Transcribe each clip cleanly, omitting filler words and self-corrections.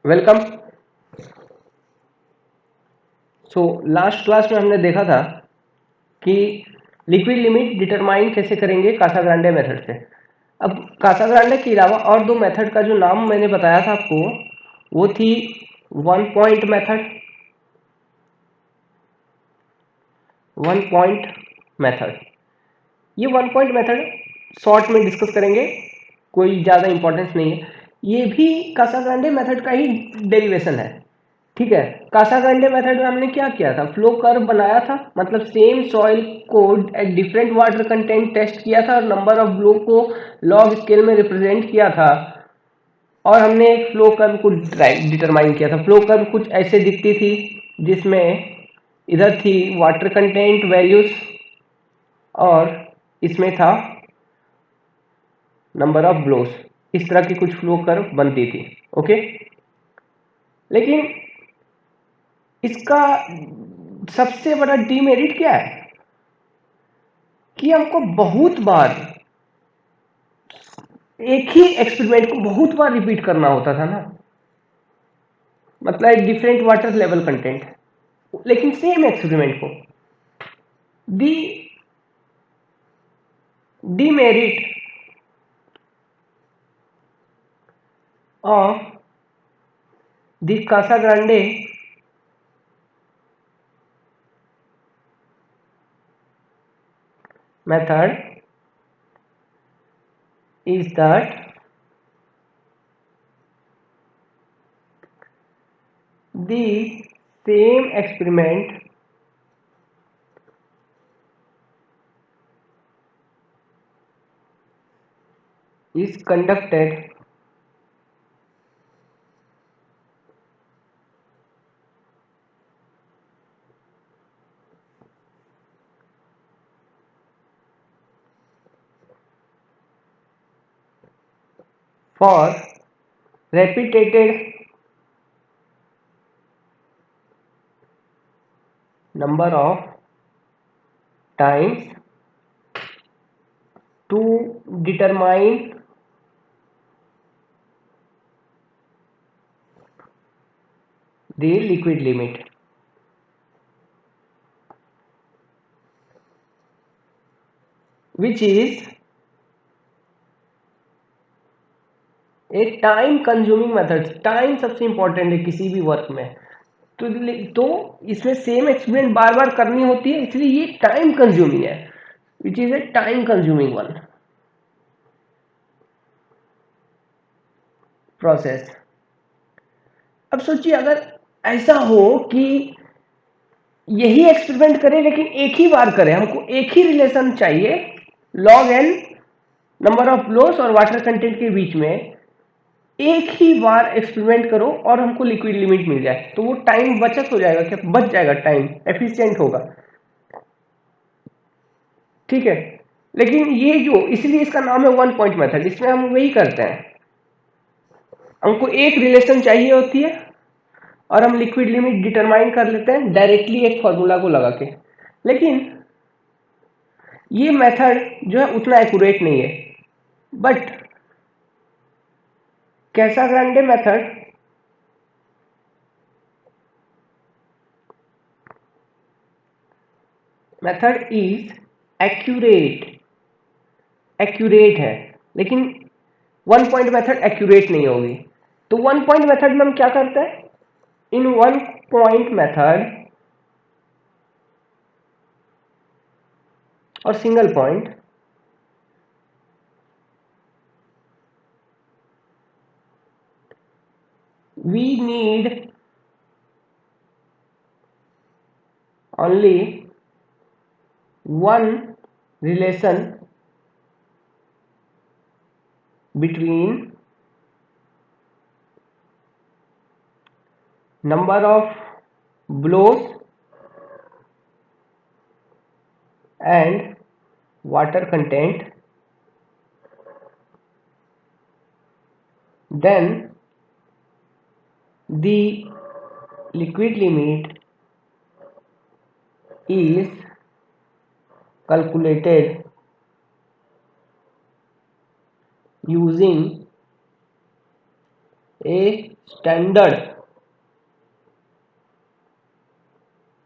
Welcome. Last class में हमने देखा था कि लिक्विड लिमिट डिटरमाइन कैसे करेंगे कासाग्रांडे मेथड से। अब कासाग्रांडे के अलावा और दो मेथड का जो नाम मैंने बताया था आपको, वो थी वन पॉइंट मेथड। ये वन पॉइंट मेथड शॉर्ट में डिस्कस करेंगे, कोई ज़्यादा इंपॉर्टेंस नहीं है। ये भी कासाग्रांडे मेथड का ही डेरिवेशन है। ठीक है, कासाग्रांडे मेथड में हमने क्या किया था, फ्लो कर्व बनाया था, मतलब सेम सॉइल को at different water content test किया था और नंबर ऑफ ब्लो को लॉग स्केल में रिप्रेजेंट किया था। और हमने एक फ्लो कर्व को डिटरमाइन किया था। फ्लो कर्व कुछ ऐसे दिखती थी, जिसमें इधर थी वाटर कंटेंट वैल्यूज और इसमें था नंबर ऑफ ब्लोस। इस तरह की कुछ फ्लो कर्व बनती थी। ओके, लेकिन इसका सबसे बड़ा डीमेरिट क्या है कि हमको बहुत बार एक ही एक्सपेरिमेंट को बहुत बार रिपीट करना होता था ना, मतलब एक डिफरेंट वाटर लेवल कंटेंट, लेकिन सेम एक्सपेरिमेंट को। The demerit of the Casagrande method is that the same experiment is conducted for repeated number of times to determine the liquid limit, which is A time consuming method. Time सबसे important है किसी भी work में। तो इसमें same experiment बार बार करनी होती है, इसलिए ये टाइम कंज्यूमिंग है, which is a time consuming one process. अब सोचिए, अगर ऐसा हो कि यही एक्सपेरिमेंट करें लेकिन एक ही बार करें, हमको एक ही रिलेशन चाहिए log n number of blows और वाटर कंटेंट के बीच में, एक ही बार एक्सपेरिमेंट करो और हमको लिक्विड लिमिट मिल जाए, तो वो टाइम बचत हो जाएगा, क्या बच जाएगा, टाइम एफिशिएंट होगा। ठीक है, लेकिन ये जो, इसलिए इसका नाम है वन पॉइंट मेथड। इसमें हम वही करते हैं, हमको एक रिलेशन चाहिए होती है और हम लिक्विड लिमिट डिटरमाइन कर लेते हैं डायरेक्टली एक फॉर्मूला को लगा के। लेकिन ये मेथड जो है उतना एक्यूरेट नहीं है। But Casagrande method is accurate, accurate है, लेकिन वन पॉइंट मेथड एक्यूरेट नहीं होगी। तो वन पॉइंट मेथड में हम क्या करते हैं, इन वन पॉइंट मेथड और single point we need only one relation between number of blows and water content, then the liquid limit is calculated using a standard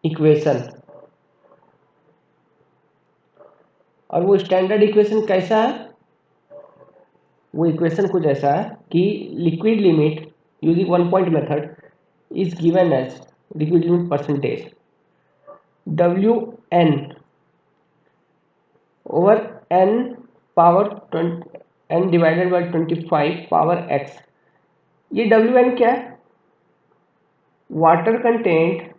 equation, और वो standard equation कैसा है? वो इक्वेशन कुछ ऐसा है कि liquid limit using one point method is given as liquid limit percentage डब्ल्यू n over n power n divided by 25 power x. ये डब्ल्यू एन क्या है? Water content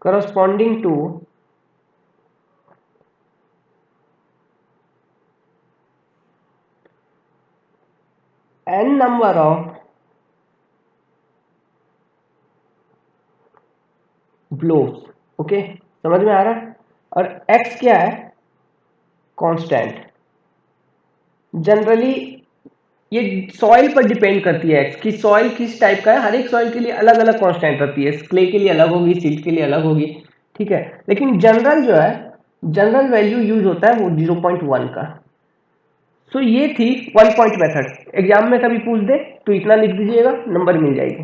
corresponding to n number of blows. Okay, समझ में आ रहा है? और x क्या है? कांस्टेंट। जनरली ये सॉइल पर डिपेंड करती है x कि सॉइल किस टाइप का है। हर एक सॉइल के लिए अलग अलग कांस्टेंट रहती है, क्ले के लिए अलग होगी, सिल्ट के लिए अलग होगी, ठीक है। लेकिन जनरल जो है, जनरल वैल्यू यूज होता है वो 0.1 का। सो ये थी वन पॉइंट मेथड। एग्जाम में कभी पूछ दे तो इतना लिख दीजिएगा, नंबर मिल जाएगी।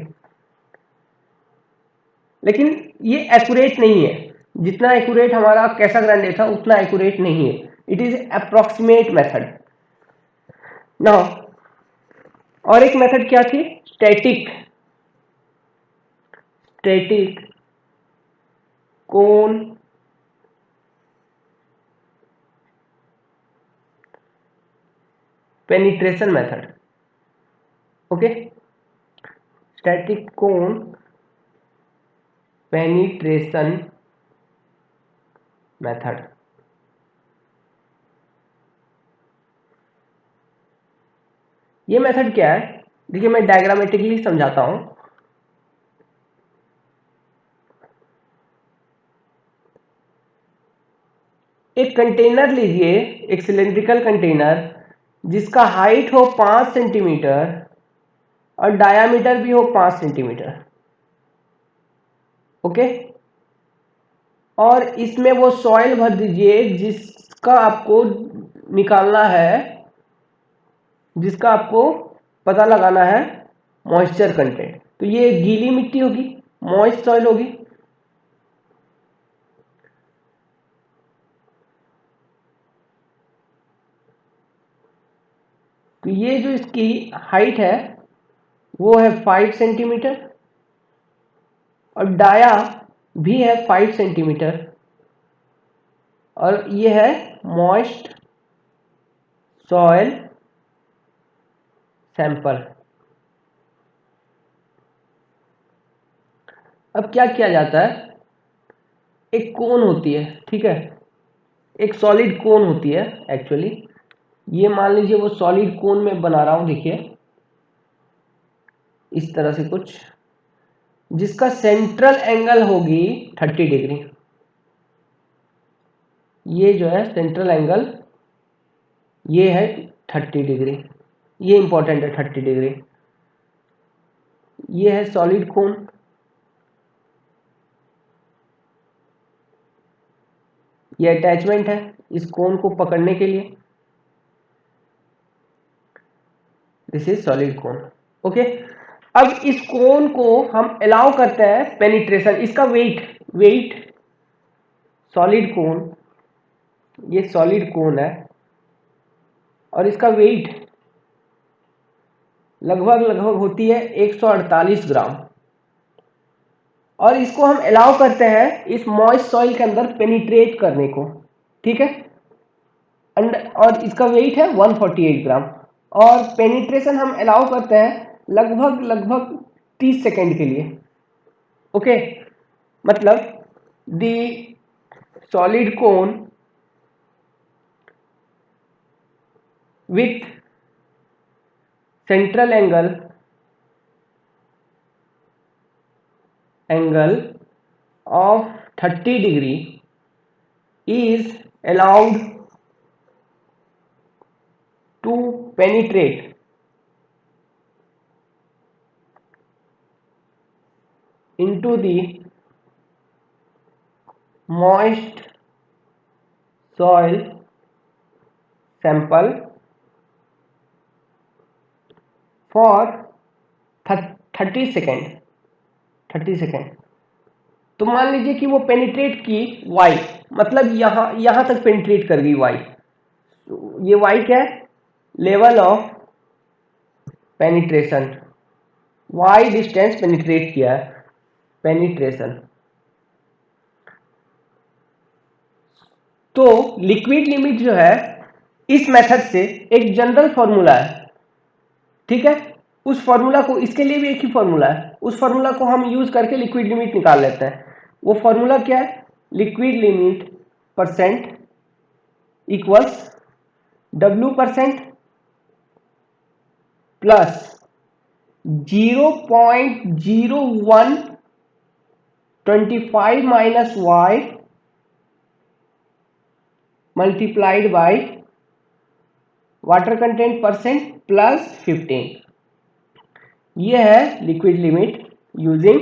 लेकिन ये एक्यूरेट नहीं है, जितना एक्यूरेट हमारा कैसाग्रांडे था उतना एक्यूरेट नहीं है। It is approximate method. Now और एक मेथड क्या थी? Static, static cone penetration method. Okay, static cone penetration method. ये मेथड क्या है? देखिए मैं डायग्रामेटिकली समझाता हूं। एक कंटेनर लीजिए, एक सिलेंड्रिकल कंटेनर जिसका हाइट हो 5 सेंटीमीटर और डायामीटर भी हो 5 सेंटीमीटर। ओके, और इसमें वो सॉइल भर दीजिए जिसका आपको निकालना है, जिसका आपको पता लगाना है मॉइस्चर कंटेंट। तो ये गीली मिट्टी होगी, मॉइस्ट सॉइल होगी। तो ये जो इसकी हाइट है वो है 5 सेंटीमीटर और डाया भी है 5 सेंटीमीटर, और ये है मॉइस्ट सॉइल सैंपल। अब क्या किया जाता है? एक कोन होती है, ठीक है, एक सॉलिड कोन होती है एक्चुअली। ये मान लीजिए वो सॉलिड कोन में बना रहा हूं, देखिए इस तरह से कुछ, जिसका सेंट्रल एंगल होगी 30 डिग्री। ये जो है सेंट्रल एंगल ये है 30 डिग्री, ये इंपॉर्टेंट है 30 डिग्री। ये है सॉलिड कोन, ये अटैचमेंट है इस कोन को पकड़ने के लिए। This is solid cone. Okay, अब इस कोन को हम अलाउ करते हैं पेनिट्रेशन। इसका वेट सॉलिड कोन, ये सॉलिड कोन है और इसका वेट लगभग लगभग होती है 148 ग्राम, और इसको हम अलाउ करते हैं इस मॉइस्ट सॉइल के अंदर पेनिट्रेट करने को, ठीक है। और इसका वेट है 148 ग्राम, और पेनिट्रेशन हम अलाउ करते हैं लगभग लगभग 30 सेकेंड के लिए। ओके, मतलब the solid cone with central angle of 30 degree is allowed to penetrate into the moist soil sample for 30 second. तो मान लीजिए कि वो पेनिट्रेट की y, मतलब यहां तक पेनिट्रेट कर गई y। तो ये y क्या है? Level of penetration, y distance penetrate किया है, पेनिट्रेशन। तो लिक्विड लिमिट जो है इस मेथड से एक जनरल फॉर्मूला है, ठीक है। उस फॉर्मूला को, इसके लिए भी एक ही फॉर्मूला है, उस फॉर्मूला को हम यूज करके लिक्विड लिमिट निकाल लेते हैं। वो फॉर्मूला क्या है? Liquid limit percent equals W% plus 0.0125 minus y multiplied by water content percent plus 15। ये है liquid limit using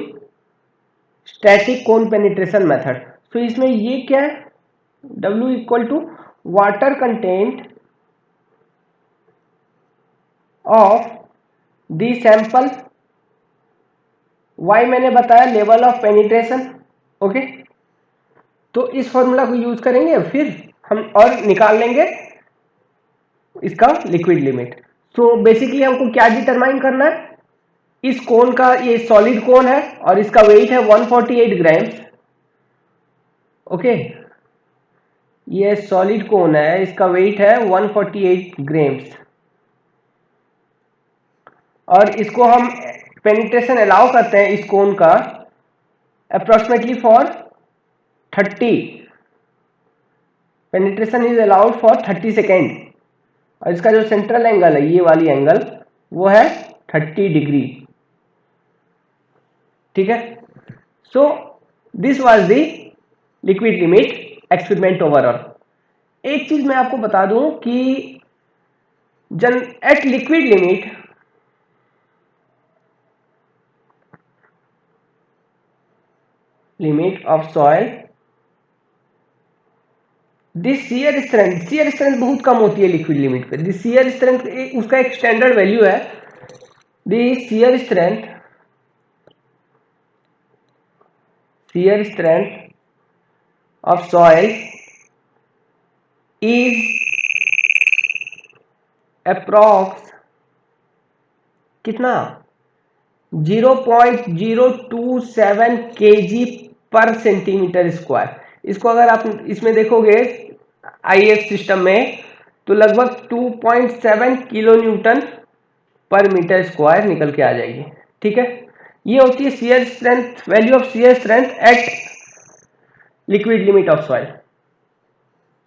static cone penetration method. तो इसमें ये क्या है? W equal to water content of the sample, y मैंने बताया लेवल ऑफ पेनिट्रेशन, ओके। तो इस फॉर्मूला को यूज करेंगे, फिर हम और निकाल लेंगे इसका लिक्विड लिमिट। तो बेसिकली हमको क्या डिटरमाइन करना है? इस कोन का, ये सॉलिड कोन है और इसका वेट है 148 ग्राम्स, ओके। ये सॉलिड कोन है, इसका वेट है 148 ग्राम्स, और इसको हम पेनिट्रेशन अलाउ करते हैं इस कोन का approximately for 30, penetration is allowed for 30 second. और इसका जो सेंट्रल एंगल है, ये वाली एंगल, वो है 30 डिग्री, ठीक है। So this was the liquid limit experiment overall. एक चीज मैं आपको बता दूं कि at liquid limit of soil, this shear strength बहुत कम होती है लिक्विड लिमिट पे। दिस शियर स्ट्रेंथ उसका एक स्टैंडर्ड वैल्यू है। This shear strength of soil is approx कितना? 0.027 kg पर सेंटीमीटर स्क्वायर। इसको अगर आप इसमें देखोगे आईएस सिस्टम में, तो लगभग 2.7 किलो न्यूटन पर मीटर स्क्वायर निकल के आ जाएगी, ठीक है। ये होती है shear strength, value of shear strength at liquid limit of soil.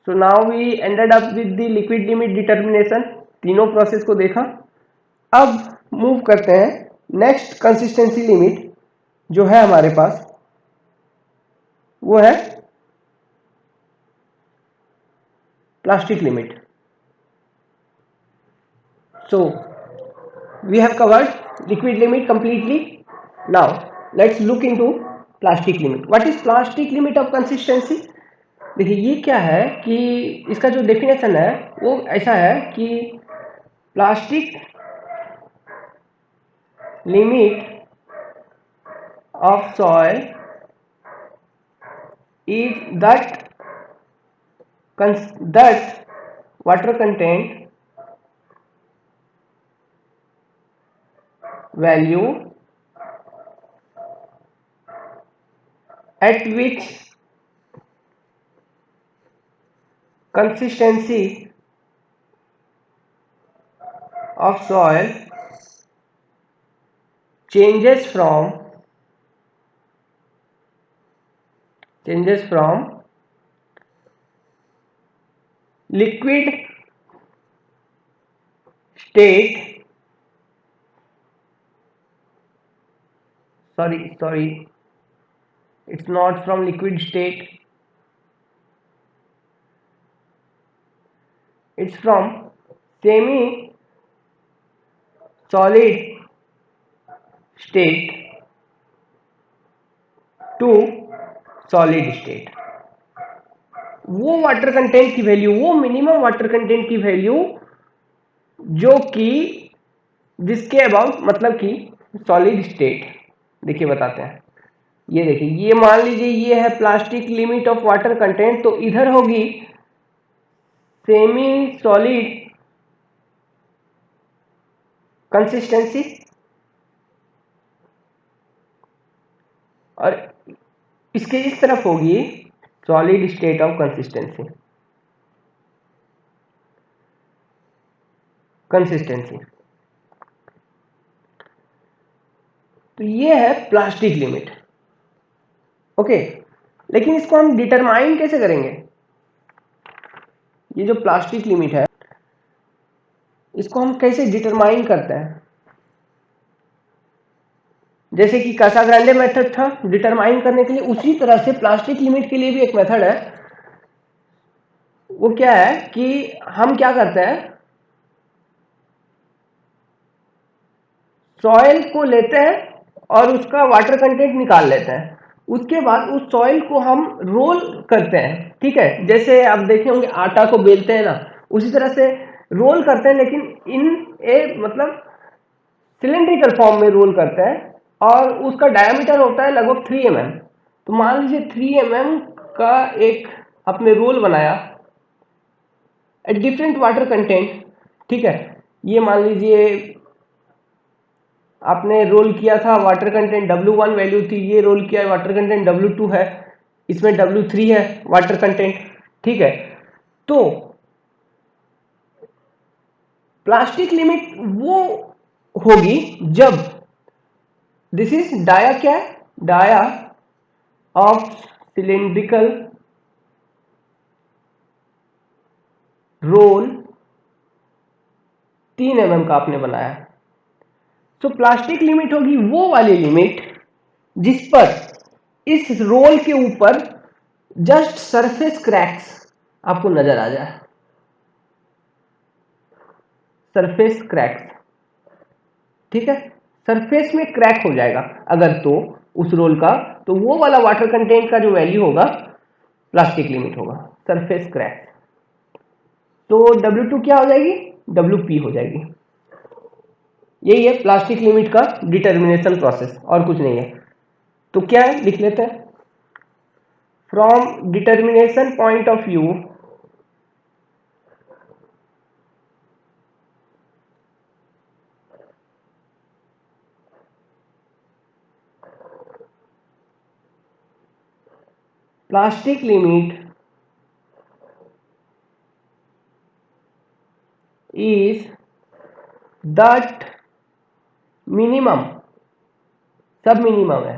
So now we ended up with the liquid limit determination, तीनों प्रोसेस को देखा। अब मूव करते हैं नेक्स्ट कंसिस्टेंसी लिमिट जो है हमारे पास, वो है plastic limit. So we have covered liquid limit completely. Now let's look into plastic limit. What is plastic limit of consistency? देखिए ये क्या है कि इसका जो डेफिनेशन है वो ऐसा है कि plastic limit of soil is that water content value at which consistency of soil changes from liquid state, sorry, it's not from liquid state, it's from semi solid state to solid state। वो water content की value, वो minimum water content की value जो कि जिसके about मतलब कि solid state. देखिए बताते हैं, ये देखिए, ये मान लीजिए ये है plastic limit of water content, तो इधर होगी सेमी सॉलिड कंसिस्टेंसी और इसके इस तरफ होगी सॉलिड स्टेट ऑफ कंसिस्टेंसी। तो ये है प्लास्टिक लिमिट। ओके, लेकिन इसको हम डिटरमाइन कैसे करेंगे? ये जो प्लास्टिक लिमिट है इसको हम कैसे डिटरमाइन करते हैं? जैसे कि कासाग्रांडे मेथड था डिटरमाइन करने के लिए, उसी तरह से प्लास्टिक लिमिट के लिए भी एक मेथड है। वो क्या है कि हम क्या करते हैं, सॉइल को लेते हैं और उसका वाटर कंटेंट निकाल लेते हैं। उसके बाद उस सॉइल को हम रोल करते हैं। ठीक है, जैसे आप देखे होंगे आटा को बेलते हैं ना, उसी तरह से रोल करते हैं, लेकिन इन ए मतलब सिलेंड्रिकल फॉर्म में रोल करते हैं और उसका डायमीटर होता है लगभग 3 mm। तो मान लीजिए 3 mm का एक आपने रोल बनाया एट डिफरेंट वाटर कंटेंट। ठीक है, ये मान लीजिए आपने रोल किया था, वाटर कंटेंट W1 वैल्यू थी, ये रोल किया वाटर कंटेंट W2 है, इसमें W3 है वाटर कंटेंट। ठीक है, तो प्लास्टिक लिमिट वो होगी जब दिस इज डाया, क्या है, dia of cylindrical roll 3 mm का आपने बनाया। तो प्लास्टिक लिमिट होगी वो वाली लिमिट जिस पर इस रोल के ऊपर जस्ट सरफेस क्रैक्स आपको नजर आ जाए। सरफेस क्रैक्स, ठीक है, सरफेस में क्रैक हो जाएगा अगर तो उस रोल का, तो वो वाला वाटर कंटेंट का जो वैल्यू होगा प्लास्टिक लिमिट होगा, सरफेस क्रैक। तो W2 क्या हो जाएगी, WP हो जाएगी। यही है प्लास्टिक लिमिट का डिटर्मिनेशन प्रोसेस, और कुछ नहीं है। तो क्या है, लिख लेते हैं। From determination point of view, plastic limit is that minimum, सब मिनिमम है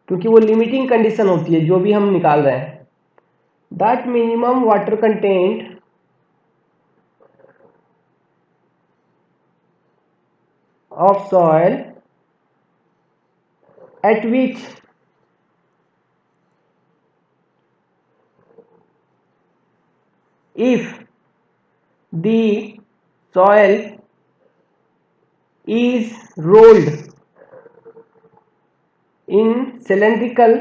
क्योंकि वो लिमिटिंग कंडीशन होती है जो भी हम निकाल रहे हैं। That minimum water content of soil at which if the soil is rolled in cylindrical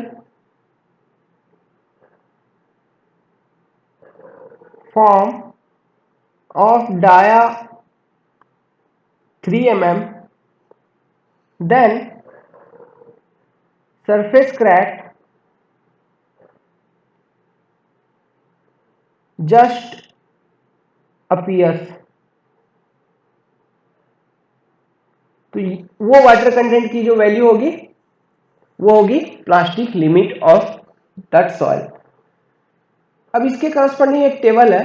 form of dia 3 mm, then surface crack just appears। तो वो वाटर कंटेंट की जो वैल्यू होगी वो होगी plastic limit of that soil. अब इसके corresponding एक टेबल है,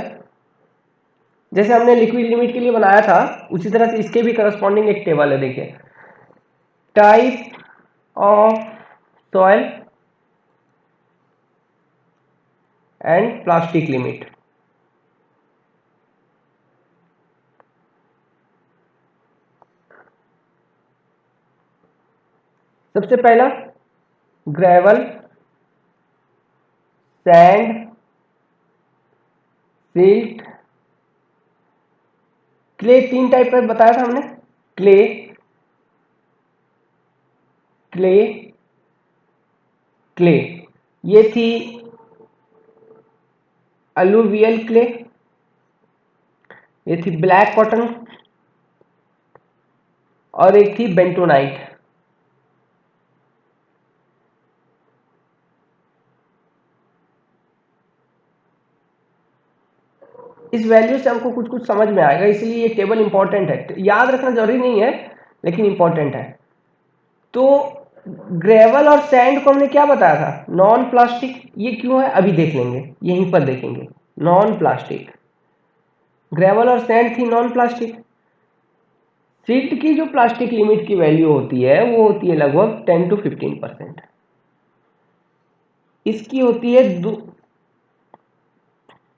जैसे हमने लिक्विड लिमिट के लिए बनाया था उसी तरह से इसके भी करस्पॉन्डिंग एक टेबल है। देखिए, type of soil and plastic limit. सबसे पहला gravel, sand, silt, clay. 3 type का बताया था हमने, क्ले, क्ले, क्ले। ये थी अलुवियल क्ले, ये थी ब्लैक कॉटन, और एक थी बेंटोनाइट। इस वैल्यू से हमको कुछ कुछ समझ में आएगा, इसलिए ये टेबल इंपॉर्टेंट है, याद रखना जरूरी नहीं है लेकिन इंपॉर्टेंट है। तो ग्रेवल और सैंड को हमने क्या बताया था, नॉन प्लास्टिक। ये क्यों है अभी देख लेंगे, यहीं पर देखेंगे। नॉन प्लास्टिक, ग्रेवल और सैंड थी नॉन प्लास्टिक। सिल्ट की जो प्लास्टिक लिमिट की वैल्यू होती है वो होती है लगभग 10 to 15%। इसकी होती है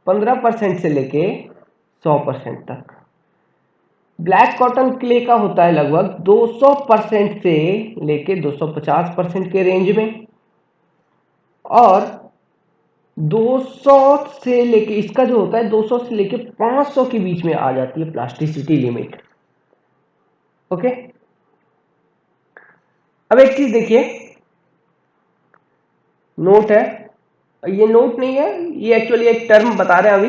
15% से लेके 100% तक। ब्लैक कॉटन क्ले का होता है लगभग 200% से लेके 250% के रेंज में, और 200 से लेके, इसका जो होता है 200 से लेके 500 के बीच में आ जाती है प्लास्टिसिटी लिमिट। ओके, अब एक चीज देखिए, नोट है, ये नोट नहीं है, ये एक्चुअली एक टर्म बता रहे हैं अभी।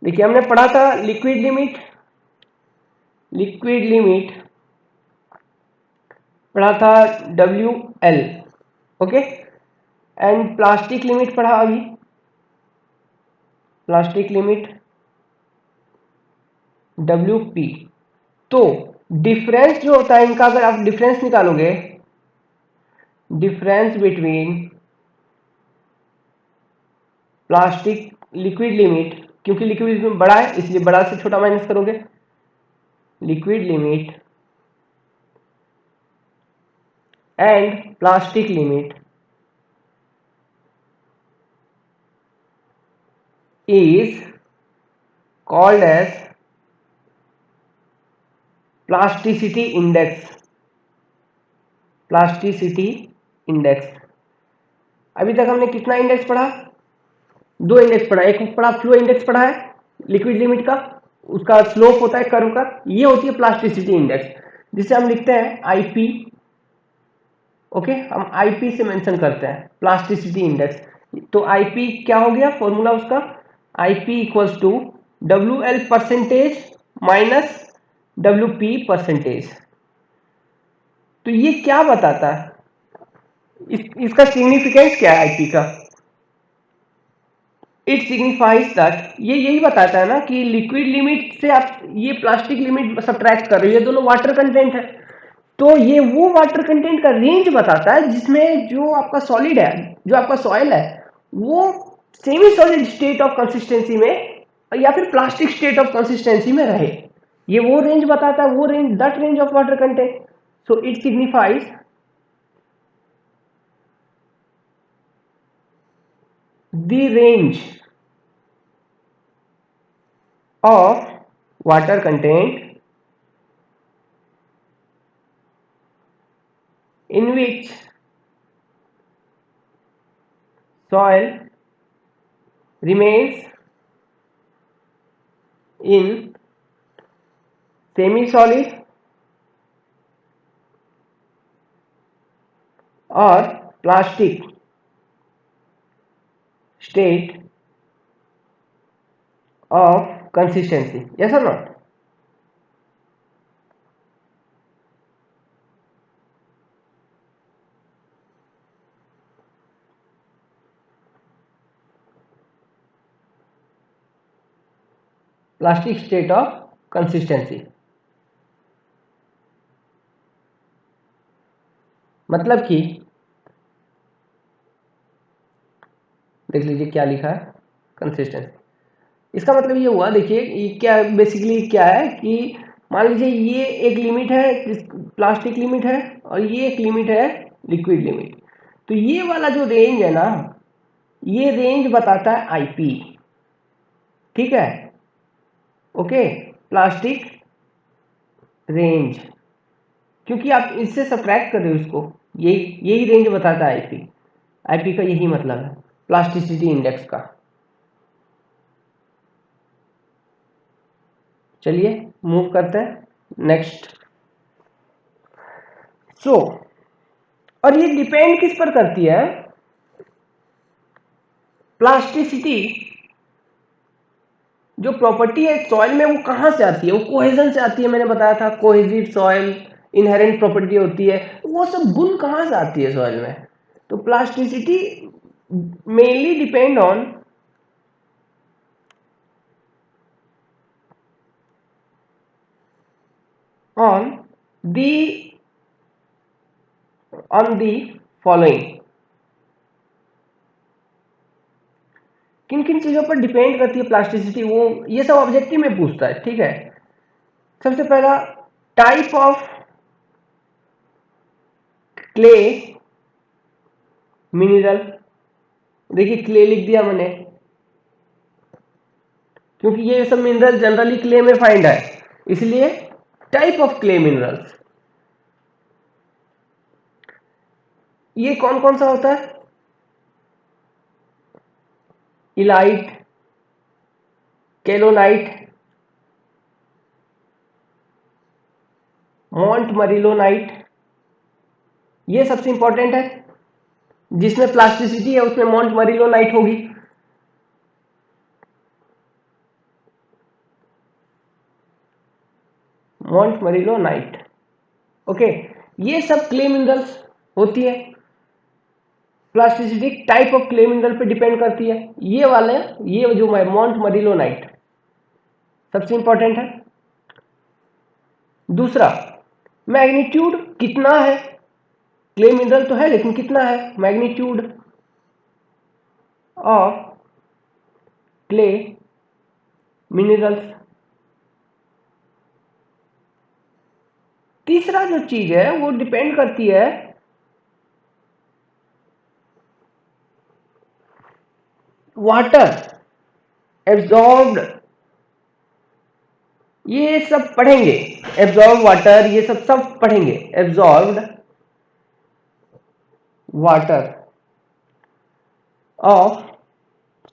देखिए हमने पढ़ा था लिक्विड लिमिट, लिक्विड लिमिट पढ़ा था WL। Okay, and plastic limit पढ़ा अभी, प्लास्टिक लिमिट WP। तो डिफरेंस जो होता है इनका, अगर आप डिफरेंस निकालोगे, difference between plastic liquid limit, क्योंकि लिक्विड में बड़ा है इसलिए बड़ा से छोटा माइनस करोगे, liquid limit and plastic limit is called as plasticity index, plasticity index. अभी तक हमने कितना इंडेक्स पढ़ा, दो इंडेक्स पढ़ा, एक पढ़ा फ्लो इंडेक्स पढ़ा है लिक्विड लिमिट का, उसका स्लोप होता है कर्व का, ये होती है प्लास्टिसिटी इंडेक्स, जिसे हम लिखते हैं आईपी। ओके, हम आईपी से मेंशन करते हैं प्लास्टिसिटी इंडेक्स। तो आईपी क्या हो गया फॉर्मूला उसका, IP equals to WL percentage minus WP percentage. तो ये क्या बताता है, इसका सिग्निफिकेंस क्या है आईपी का, इट सिग्निफाइज दैट, ये यही बताता है ना कि लिक्विड लिमिट से आप ये प्लास्टिक लिमिट सब्ट्रैक्ट कर रहे हो, ये दोनों वाटर कंटेंट है, तो ये वो वाटर कंटेंट का रेंज बताता है जिसमें जो आपका सॉलिड है, जो आपका सॉइल है, वो semi solid state of consistency में या फिर प्लास्टिक स्टेट ऑफ कंसिस्टेंसी में रहे। ये वो रेंज बताता है, वो range, that range of water content. So it signifies the range of water content in which soil remains in semi-solid or plastic state of consistency, yes or not। Plastic state of consistency मतलब कि देख लीजिए क्या लिखा है, consistency, इसका मतलब ये हुआ, देखिए ये क्या बेसिकली क्या है कि मान लीजिए ये एक लिमिट है, प्लास्टिक लिमिट है, और ये एक लिमिट है लिक्विड लिमिट। तो ये वाला जो रेंज है ना, ये रेंज बताता है आईपी, ठीक है। ओके, प्लास्टिक रेंज, क्योंकि आप इससे सब्ट्रैक्ट कर रहे हो इसको, यही रेंज बताता है आईपी। आईपी का यही मतलब है प्लास्टिसिटी इंडेक्स का। चलिए मूव करते हैं नेक्स्ट। सो और ये डिपेंड किस पर करती है, प्लास्टिसिटी जो प्रॉपर्टी है सॉइल में वो कहां से आती है, वो कोहेजन से आती है। मैंने बताया था कोहेसिव सॉइल इनहेरेंट प्रॉपर्टी होती है, वो सब गुण कहाँ से आती है सॉइल में? तो plasticity mainly depend on the on the following। किन किन चीजों पर डिपेंड करती है प्लास्टिसिटी, वो ये सब ऑब्जेक्टिव में पूछता है, ठीक है। सबसे पहला टाइप ऑफ क्ले मिनरल, देखिए क्ले लिख दिया मैंने क्योंकि ये सब मिनरल जनरली क्ले में फाइंड है, इसलिए टाइप ऑफ क्ले मिनरल्स। ये कौन कौन सा होता है? इलाइट, केलोलाइट, मोंटमरिलोनाइट, ये सबसे इंपॉर्टेंट है। जिसमें प्लास्टिसिटी है उसमें मोंटमरिलोनाइट होगी। मोंटमरिलोनाइट, ओके। ये सब क्ले मिनरल्स होती है। Plasticity type of clay mineral पे डिपेंड करती है। ये वाले, ये जो मोंटमरिलोनाइट सबसे इंपॉर्टेंट है। दूसरा, मैग्नीट्यूड कितना है, क्ले मिनरल तो है लेकिन कितना है, मैग्नीट्यूड ऑफ क्ले मिनरल्स। तीसरा जो चीज है वो डिपेंड करती है वाटर एब्जॉर्ब्ड, ये सब पढ़ेंगे, एब्जॉर्ब वाटर, ये सब सब पढ़ेंगे। Absorbed water of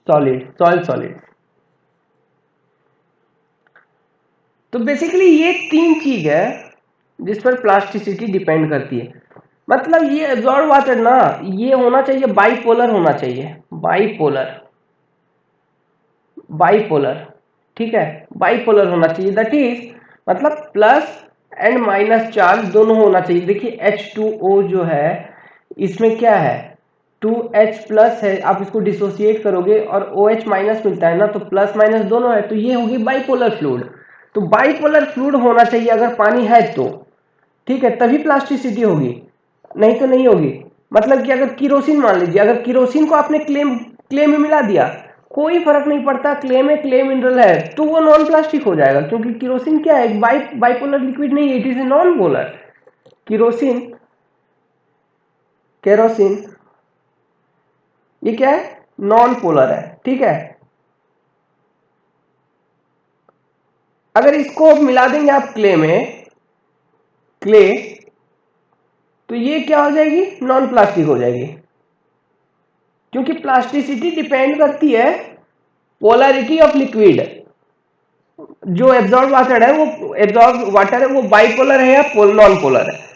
solid, soil solid. तो बेसिकली ये तीन चीज है जिस पर प्लास्टिसिटी डिपेंड करती है। मतलब ये एब्जॉर्ब वाटर ना, ये होना चाहिए बाइपोलर होना चाहिए, बाइपोलर, बाइपोलर, ठीक है, बाइपोलर होना चाहिए। दैट इज मतलब प्लस एंड माइनस चार्ज दोनों होना चाहिए। देखिए H2O जो है इसमें क्या है, 2H प्लस है, आप इसको डिसोसिएट करोगे और OH माइनस मिलता है ना, तो प्लस माइनस दोनों है, तो ये होगी बाइपोलर फ्लूइड। तो बाइपोलर फ्लूइड होना चाहिए अगर पानी है तो, ठीक है, तभी प्लास्टिसिटी होगी, नहीं तो नहीं होगी। मतलब कि अगर किरोसिन मान लीजिए, अगर किरोसिन को आपने क्ले में मिला दिया, कोई फर्क नहीं पड़ता, क्ले में क्ले मिनरल है तो वो नॉन प्लास्टिक हो जाएगा, क्योंकि किरोसिन क्या है, बाइपोलर लिक्विड नहीं है, it is a non polar. Kerosene, kerosene ये क्या है, नॉन पोलर है, ठीक है। अगर इसको मिला देंगे आप क्ले में, क्ले, तो ये क्या हो जाएगी, नॉन प्लास्टिक हो जाएगी, क्योंकि प्लास्टिसिटी डिपेंड करती है पोलैरिटी ऑफ लिक्विड। जो एब्जॉर्ब वाटर है वो, एब्जॉर्ब वाटर है वो बाइपोलर है या नॉन पोलर है।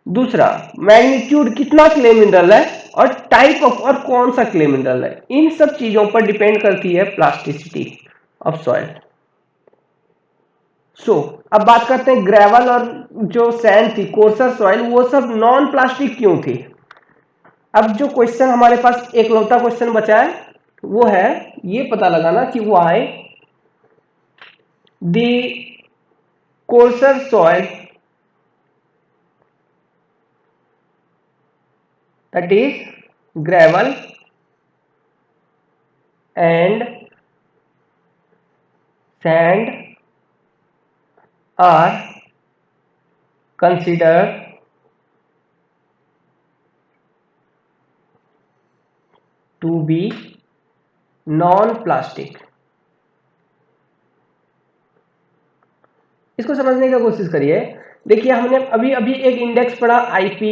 दूसरा, मैग्नीट्यूड कितना क्ले मिनरल है, और टाइप ऑफ, और कौन सा क्ले मिनरल है, इन सब चीजों पर डिपेंड करती है प्लास्टिसिटी ऑफ सॉइल। सो अब बात करते हैं ग्रेवल और जो सैंड थी, कोर्सर सॉइल, वो सब नॉन प्लास्टिक क्यों थी। अब जो क्वेश्चन हमारे पास एकलौता क्वेश्चन बचा है वो है ये पता लगाना कि why the courser soil, that is gravel and sand are considered to be non plastic। इसको समझने का कोशिश करिए। देखिए हमने अभी अभी एक इंडेक्स पढ़ा, IP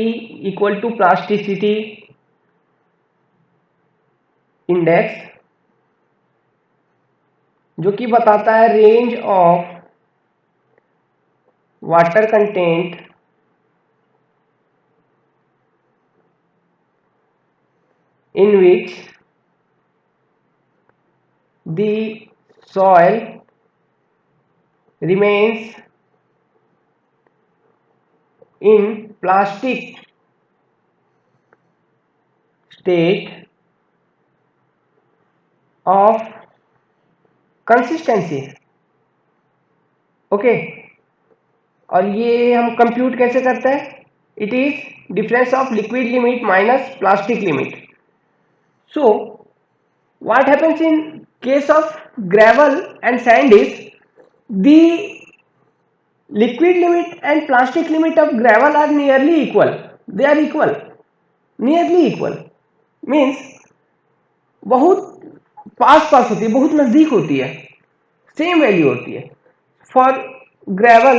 equal to plasticity index, जो कि बताता है range of water content in which the soil remains in plastic state of consistency. Okay, और ये हम कंप्यूट कैसे करते हैं? It is difference of liquid limit minus plastic limit. So what happens in case of gravel and sand is the liquid limit and plastic limit of gravel are nearly equal. They are equal, nearly equal means बहुत पास पास होती है, बहुत नजदीक होती है, same value होती है. For gravel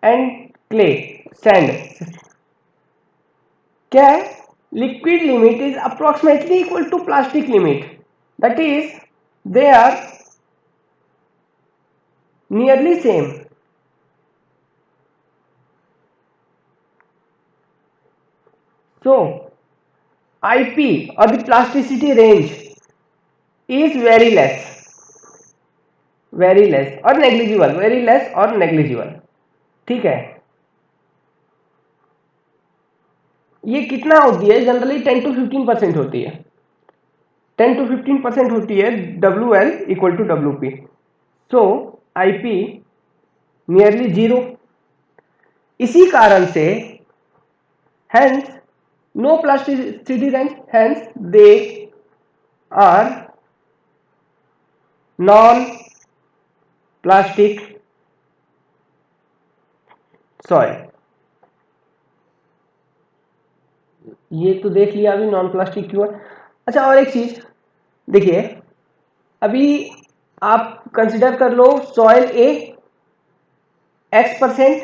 and clay sand क्या है? Liquid limit is approximately equal to plastic limit, that is they are nearly same. So IP or the plasticity range is very less or negligible, very less or negligible. ठीक है, ये कितना होती है? Generally 10 to 15% होती है. 10 to 15% होती है WL इक्वल टू WP. सो IP नियरली जीरो. इसी कारण से hence no plasticity range, hence they are non plastic soil. ये तो देख लिया अभी नॉन प्लास्टिक क्यों है. अच्छा, और एक चीज देखिए, अभी आप कंसिडर कर लो सॉइल ए X%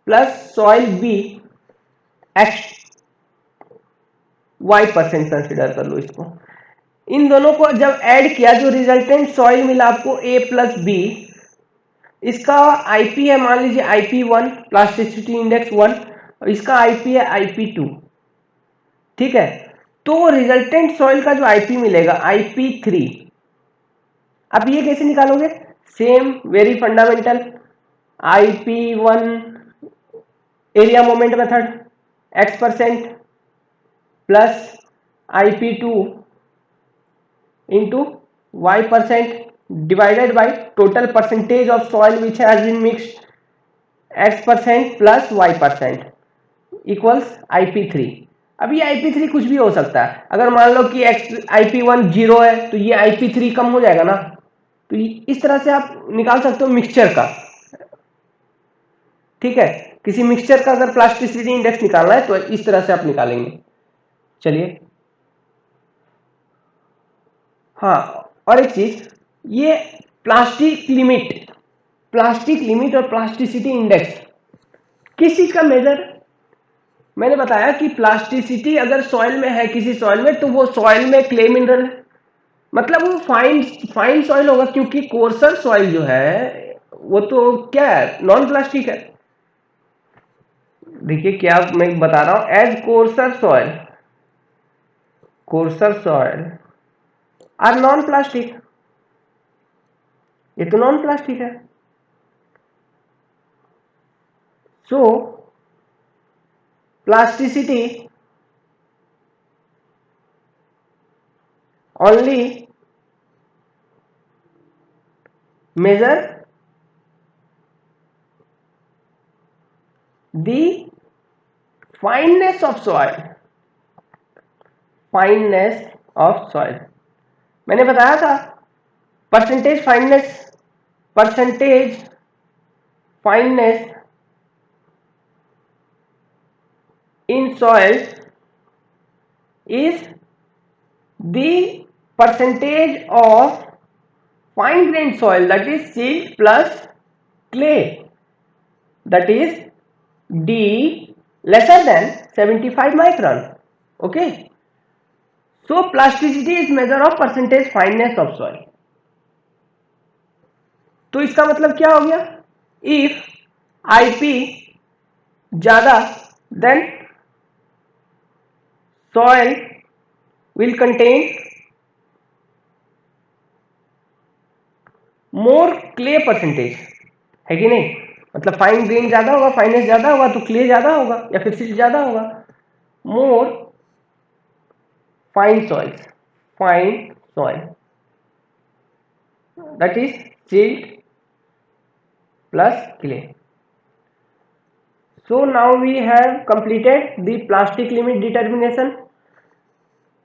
प्लस सॉइल बी Y% कंसिडर कर लो इसको. इन दोनों को जब ऐड किया, जो रिजल्टेंट सॉइल मिला आपको A प्लस बी, इसका IP है मान लीजिए IP1, प्लास्टिसिटी इंडेक्स 1, और इसका IP है IP2. ठीक है, तो रिजल्टेंट सॉइल का जो IP मिलेगा IP3. अब ये कैसे निकालोगे? Same very fundamental, IP1 area moment method, X% plus IP2 into Y% divided by total percentage of soil which has been mixed, X% plus Y% equals IP3. अब ये IP3 कुछ भी हो सकता है. अगर मान लो कि IP1 जीरो है तो ये IP3 कम हो जाएगा ना. तो इस तरह से आप निकाल सकते हो मिक्सचर का. ठीक है, किसी मिक्सचर का अगर प्लास्टिसिटी इंडेक्स निकालना है तो इस तरह से आप निकालेंगे. चलिए, हाँ, और एक चीज, ये प्लास्टिक लिमिट और प्लास्टिसिटी इंडेक्स किस चीज का मेजर? मैंने बताया कि प्लास्टिसिटी अगर सॉइल में है किसी सॉइल में, तो वो सॉइल में क्ले मिनरल है, मतलब वो फाइन सॉइल होगा, क्योंकि कोर्सर सॉइल जो है वो तो क्या है? नॉन प्लास्टिक है. देखिए क्या मैं बता रहा हूं, as coarser soil are non plastic. ये तो नॉन प्लास्टिक है. सो plasticity only measure the fineness of soil. मैंने बताया था percentage fineness in soil is the percentage of fine grained soil, that is silt plus clay, that is D lesser than 75 micron. Okay, so plasticity is measure of percentage fineness of soil. तो इसका मतलब क्या हो गया? If IP ज्यादा then soil will contain more clay percentage. है कि नहीं? मतलब फाइन ग्रेन ज्यादा होगा, फाइनेस ज्यादा होगा तो क्ले ज्यादा होगा या फिर सिल्ट ज्यादा होगा। मोर fine soils, fine soil that is silt plus clay. So now we have completed the plastic limit determination.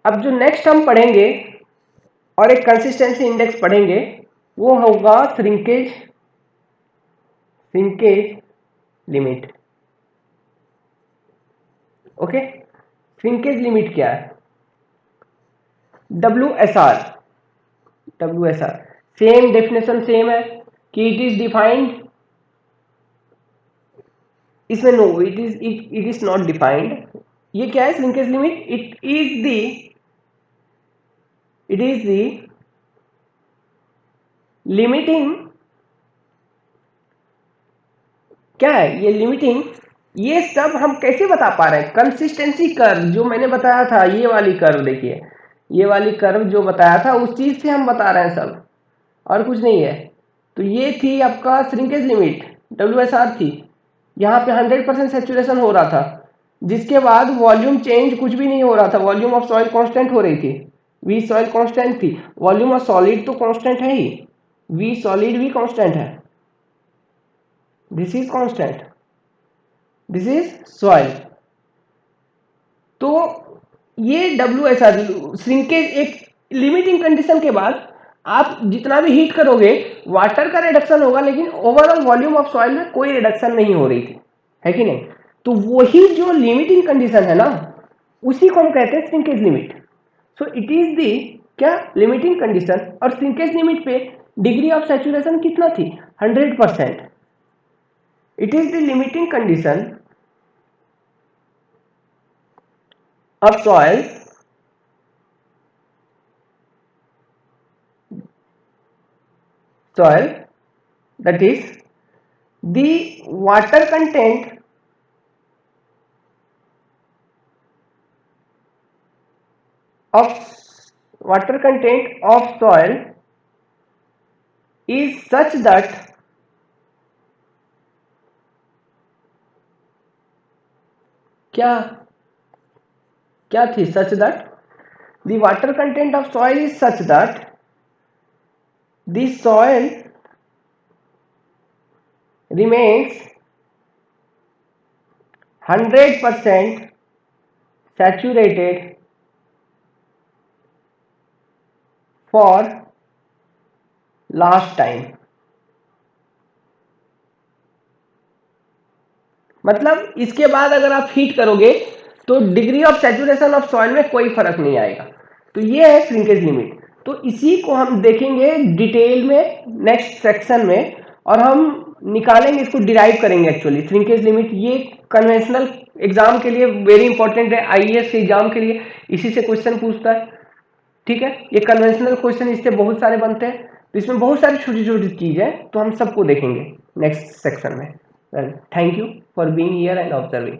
अब जो नेक्स्ट हम पढ़ेंगे और एक कंसिस्टेंसी इंडेक्स पढ़ेंगे वो होगा shrinkage limit. Okay, shrinkage limit क्या है? WSR, सेम डेफिनेशन सेम है कि इट इज डिफाइंड, इसमें no it is not defined. ये क्या है shrinkage limit? It is the limiting, क्या है ये लिमिटिंग? ये सब हम कैसे बता पा रहे हैं? कंसिस्टेंसी कर्व जो मैंने बताया था, ये वाली कर्व देखिए, ये वाली कर्व जो बताया था उस चीज से हम बता रहे हैं सब, और कुछ नहीं है। तो ये थी आपका श्रिंकेज लिमिट, WSR थी। यहाँ पे 100% सेचुरेशन हो रहा था, जिसके बाद वॉल्यूम चेंज कुछ भी नहीं हो रहा था, वॉल्यूम ऑफ सॉइल कांस्टेंट हो रही थी, वी सॉइल कांस्टेंट थी। वॉल्यूम ऑफ सॉलिड तो कांस्टेंट है ही, वी सॉलिड भी कांस्टेंट है, this is constant, this is soil. तो ये WSR श्रिंकेज, एक लिमिटिंग कंडीशन के बाद आप जितना भी हीट करोगे वाटर का रिडक्शन होगा, लेकिन ओवरऑल वॉल्यूम ऑफ सॉइल में कोई रिडक्शन नहीं हो रही थी, है कि नहीं? तो वही जो लिमिटिंग कंडीशन है ना, उसी को हम कहते हैं shrinkage limit. So it is the क्या लिमिटिंग कंडीशन। और श्रिंकेज लिमिट पे डिग्री ऑफ सैचुरेशन कितना थी? 100%। It is the limiting condition of soil that is the water content of soil is such that क्या थी? such that the water content of soil is such that the soil remains 100% saturated for last time। मतलब इसके बाद अगर आप heat करोगे तो degree of saturation of soil में कोई फर्क नहीं आएगा। तो ये है श्रिंकेज लिमिट। तो इसी को हम देखेंगे डिटेल में नेक्स्ट सेक्शन में, और हम निकालेंगे, इसको डिराइव करेंगे एक्चुअली श्रिंकेज लिमिट। ये कन्वेंशनल एग्जाम के लिए वेरी इंपॉर्टेंट है, IAS एग्जाम के लिए इसी से क्वेश्चन पूछता है, ठीक है? ये कन्वेंशनल क्वेश्चन इससे बहुत सारे बनते हैं, तो इसमें बहुत सारी छोटी छोटी चीज है, तो हम सबको देखेंगे नेक्स्ट सेक्शन में। Well, thank you for being here and observing.